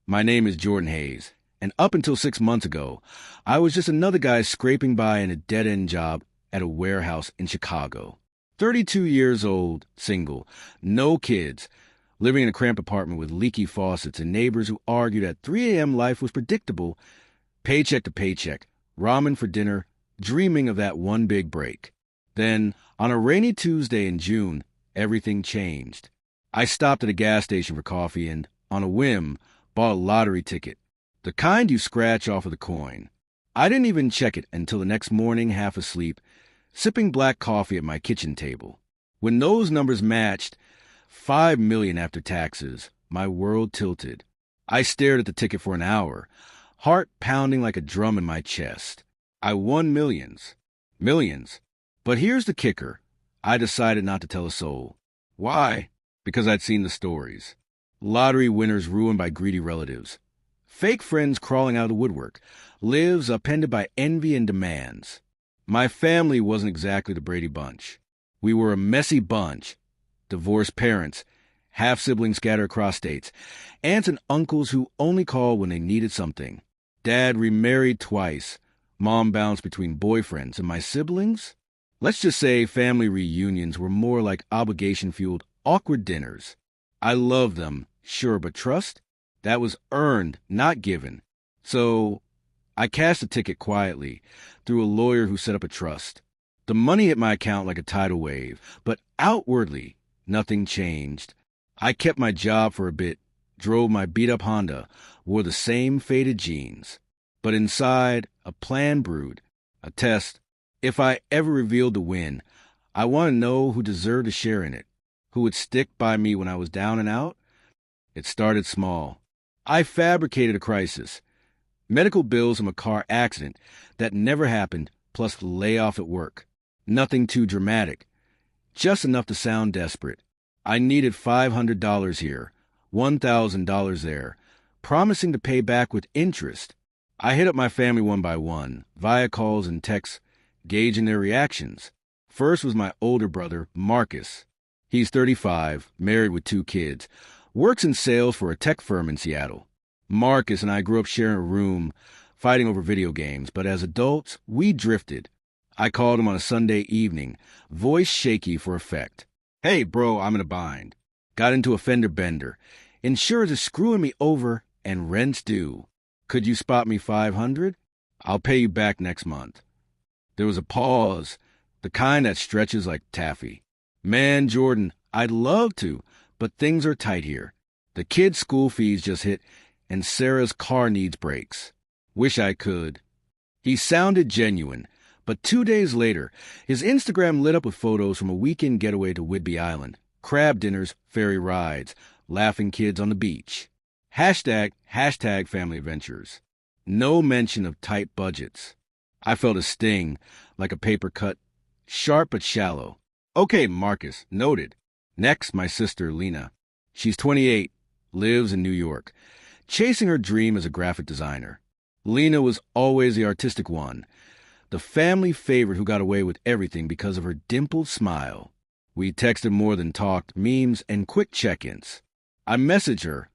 My name is Jordan Hayes, and up until 6 months ago, I was just another guy scraping by in a dead-end job at a warehouse in Chicago. 32 years old, single, no kids, living in a cramped apartment with leaky faucets and neighbors who argued at 3 a.m. life was predictable, paycheck to paycheck, ramen for dinner, dreaming of that one big break. Then, on a rainy Tuesday in June, everything changed. I stopped at a gas station for coffee and, on a whim, bought a lottery ticket, the kind you scratch off of the coin. I didn't even check it until the next morning, half asleep, sipping black coffee at my kitchen table. When those numbers matched, $5 million after taxes, my world tilted. I stared at the ticket for an hour, heart pounding like a drum in my chest. I won millions. Millions. But here's the kicker. I decided not to tell a soul. Why? Because I'd seen the stories. Lottery winners ruined by greedy relatives. Fake friends crawling out of the woodwork. Lives upended by envy and demands. My family wasn't exactly the Brady Bunch. We were a messy bunch. Divorced parents, half-siblings scattered across states, aunts and uncles who only called when they needed something. Dad remarried twice. Mom bounced between boyfriends. And my siblings? Let's just say family reunions were more like obligation-fueled, awkward dinners. I loved them, sure, but trust? That was earned, not given. So I cashed the ticket quietly, through a lawyer who set up a trust. The money hit my account like a tidal wave, but outwardly, nothing changed. I kept my job for a bit, drove my beat-up Honda, wore the same faded jeans. But inside, a plan brewed, a test. If I ever revealed the win, I want to know who deserved a share in it, who would stick by me when I was down and out. It started small. I fabricated a crisis. Medical bills from a car accident that never happened, plus the layoff at work. Nothing too dramatic. Just enough to sound desperate. I needed $500 here, $1,000 there, promising to pay back with interest. I hit up my family one by one, via calls and texts, gauging their reactions. First was my older brother, Marcus. He's 35, married with 2 kids, works in sales for a tech firm in Seattle. Marcus and I grew up sharing a room, fighting over video games, but as adults, we drifted. I called him on a Sunday evening, voice shaky for effect. Hey, bro, I'm in a bind. Got into a fender bender. Insurers are screwing me over and rent's due. Could you spot me $500? I'll pay you back next month. There was a pause, the kind that stretches like taffy. Man, Jordan, I'd love to, but things are tight here. The kids' school fees just hit, and Sarah's car needs brakes. Wish I could. He sounded genuine, but 2 days later, his Instagram lit up with photos from a weekend getaway to Whidbey Island, crab dinners, ferry rides, laughing kids on the beach. Hashtag family adventures. No mention of tight budgets. I felt a sting, like a paper cut, sharp but shallow. Okay, Marcus, noted. Next, my sister, Lena. She's 28, lives in New York, chasing her dream as a graphic designer. Lena was always the artistic one, the family favorite who got away with everything because of her dimpled smile. We texted more than talked, memes and quick check-ins. I messaged her.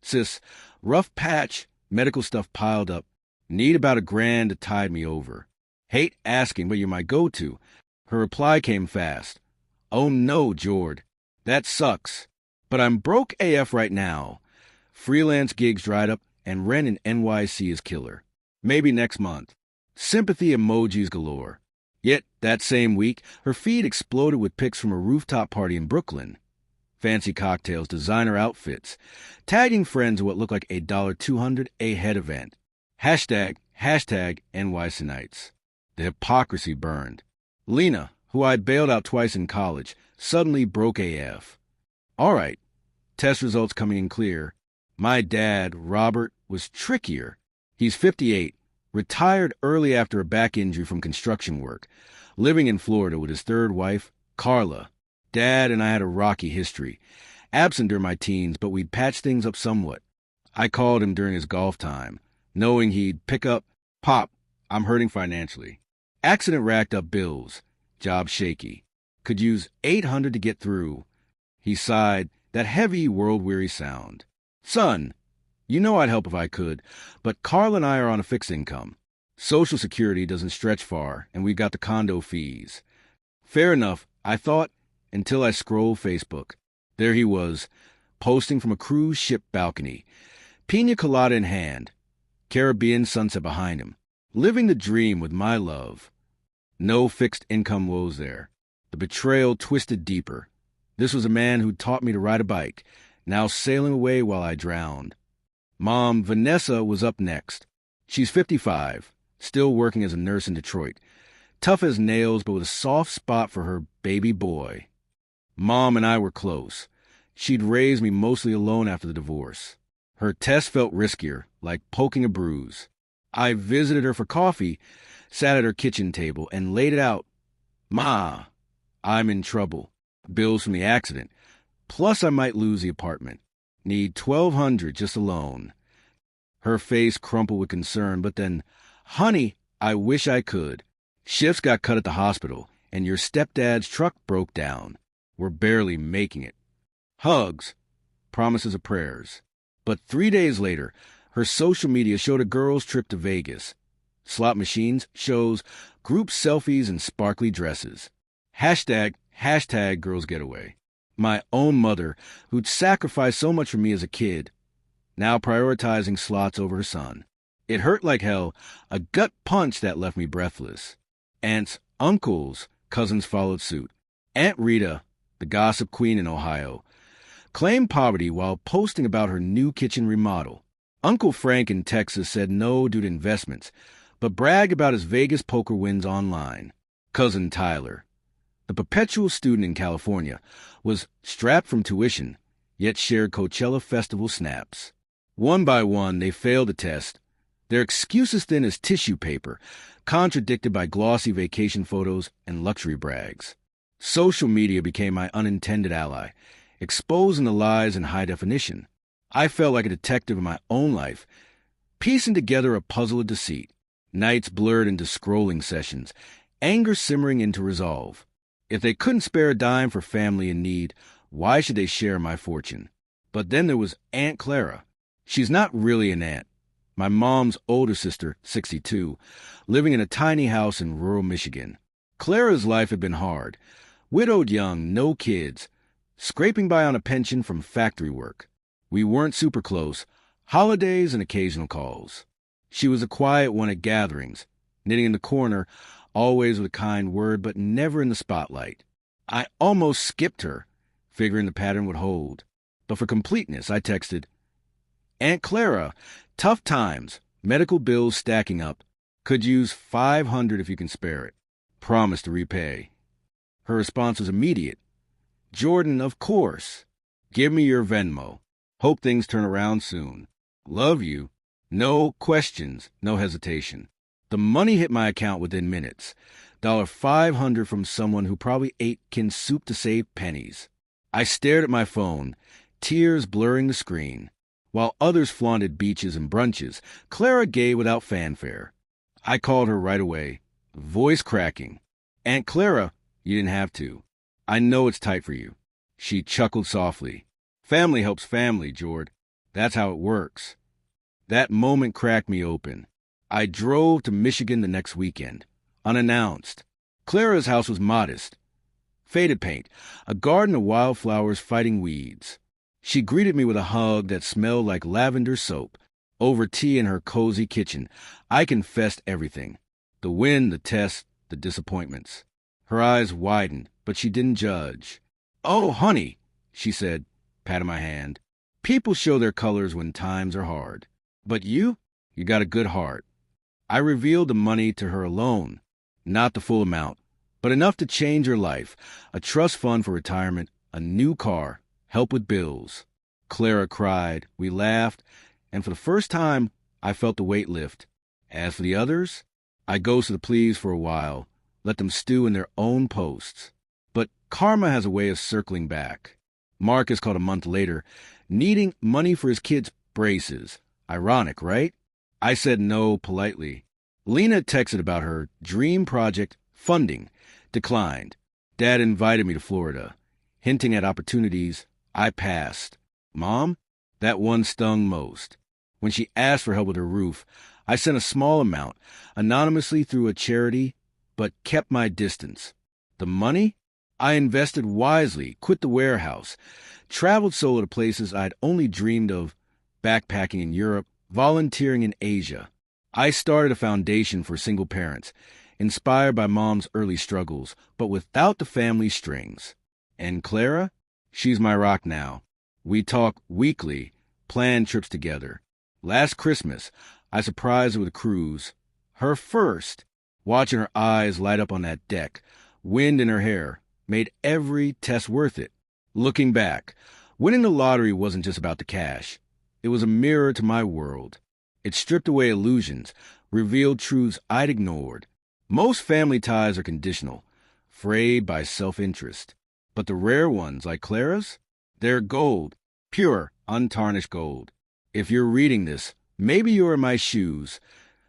Sis, rough patch, medical stuff piled up. Need about $1,000 to tide me over. Hate asking, but you're my go-to. Her reply came fast. Oh no, Jord. That sucks. But I'm broke AF right now. Freelance gigs dried up, and rent in NYC is killer. Maybe next month. Sympathy emojis galore. Yet, that same week, her feed exploded with pics from a rooftop party in Brooklyn. Fancy cocktails, designer outfits, tagging friends in what looked like a $200 a head event. Hashtag NYC Nights. The hypocrisy burned. Lena, who I bailed out twice in college, suddenly broke AF. All right, test results coming in clear. My dad, Robert, was trickier. He's 58, retired early after a back injury from construction work, living in Florida with his 3rd wife, Carla. Dad and I had a rocky history. Absent during my teens, but we'd patched things up somewhat. I called him during his golf time, knowing he'd pick up, Pop, I'm hurting financially. Accident racked up bills. Job shaky. Could use $800 to get through. He sighed, that heavy, world-weary sound. Son, You know I'd help if I could, but Carl and I are on a fixed income. Social Security doesn't stretch far, and we've got the condo fees. Fair enough, I thought, until I scrolled Facebook. There he was, posting from a cruise ship balcony, pina colada in hand, Caribbean sunset behind him, living the dream with my love. No fixed income woes there. The betrayal twisted deeper. This was a man who taught me to ride a bike, now sailing away while I drowned. Mom, Vanessa, was up next. She's 55, still working as a nurse in Detroit. Tough as nails, but with a soft spot for her baby boy. Mom and I were close. She'd raised me mostly alone after the divorce. Her test felt riskier, like poking a bruise. I visited her for coffee, sat at her kitchen table, and laid it out. Ma, I'm in trouble. Bills from the accident. Plus I might lose the apartment. Need $1,200 just alone. Her face crumpled with concern, but then, honey, I wish I could. Shifts got cut at the hospital, and your stepdad's truck broke down. We're barely making it. Hugs, promises of prayers. But 3 days later, her social media showed a girl's trip to Vegas. Slot machines, shows, group selfies, and sparkly dresses. Hashtag girls getaway. My own mother, who'd sacrificed so much for me as a kid, now prioritizing slots over her son. It hurt like hell, a gut punch that left me breathless. Aunts, uncles, cousins followed suit. Aunt Rita, the gossip queen in Ohio, claimed poverty while posting about her new kitchen remodel. Uncle Frank in Texas said no due to investments, but bragged about his Vegas poker wins online. Cousin Tyler, the perpetual student in California, was strapped from tuition, yet shared Coachella Festival snaps. One by one, they failed the test, their excuses thin as tissue paper, contradicted by glossy vacation photos and luxury brags. Social media became my unintended ally, exposing the lies in high definition. I felt like a detective in my own life, piecing together a puzzle of deceit. Nights blurred into scrolling sessions, anger simmering into resolve. If they couldn't spare a dime for family in need, why should they share my fortune? But then there was Aunt Clara. She's not really an aunt. My mom's older sister, 62, living in a tiny house in rural Michigan. Clara's life had been hard. Widowed young, no kids, scraping by on a pension from factory work. We weren't super close, holidays and occasional calls. She was a quiet one at gatherings, knitting in the corner, always with a kind word, but never in the spotlight. I almost skipped her, figuring the pattern would hold. But for completeness, I texted, Aunt Clara, tough times, medical bills stacking up. Could use $500 if you can spare it. Promise to repay. Her response was immediate. Jordan, of course. Give me your Venmo. Hope things turn around soon. Love you. No questions, no hesitation. The money hit my account within minutes. $500 from someone who probably ate kin soup to save pennies. I stared at my phone, tears blurring the screen. While others flaunted beaches and brunches, Clara gave without fanfare. I called her right away, voice cracking. Aunt Clara, you didn't have to. I know it's tight for you. She chuckled softly. Family helps family, Jord. That's how it works. That moment cracked me open. I drove to Michigan the next weekend, unannounced. Clara's house was modest. Faded paint, a garden of wildflowers fighting weeds. She greeted me with a hug that smelled like lavender soap. Over tea in her cozy kitchen, I confessed everything. The win, the test, the disappointments. Her eyes widened, but she didn't judge. Oh, honey, she said, patting my hand. People show their colors when times are hard. But you got a good heart. I revealed the money to her alone, not the full amount, but enough to change her life, a trust fund for retirement, a new car, help with bills. Clara cried, we laughed, and for the first time, I felt the weight lift. As for the others, I ghosted the pleas for a while, let them stew in their own posts. But karma has a way of circling back. Marcus called a month later, needing money for his kids' braces. Ironic, right? I said no politely. Lena texted about her dream project funding, declined. Dad invited me to Florida. Hinting at opportunities, I passed. Mom, that one stung most. When she asked for help with her roof, I sent a small amount, anonymously through a charity, but kept my distance. The money? I invested wisely, quit the warehouse, traveled solo to places I'd only dreamed of, backpacking in Europe, volunteering in Asia. I started a foundation for single parents, inspired by Mom's early struggles, but without the family strings. And Clara? She's my rock now. We talk weekly, plan trips together. Last Christmas, I surprised her with a cruise. Her first. Watching her eyes light up on that deck, wind in her hair, made every test worth it. Looking back, winning the lottery wasn't just about the cash. It was a mirror to my world. It stripped away illusions, revealed truths I'd ignored. Most family ties are conditional, frayed by self-interest. But the rare ones, like Clara's, they're gold, pure, untarnished gold. If you're reading this, maybe you're in my shoes,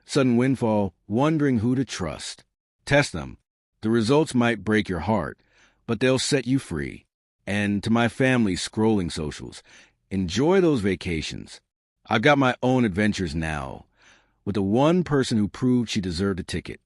sudden windfall, wondering who to trust. Test them. The results might break your heart, but they'll set you free. And to my family scrolling socials, enjoy those vacations. I've got my own adventures now, with the one person who proved she deserved a ticket.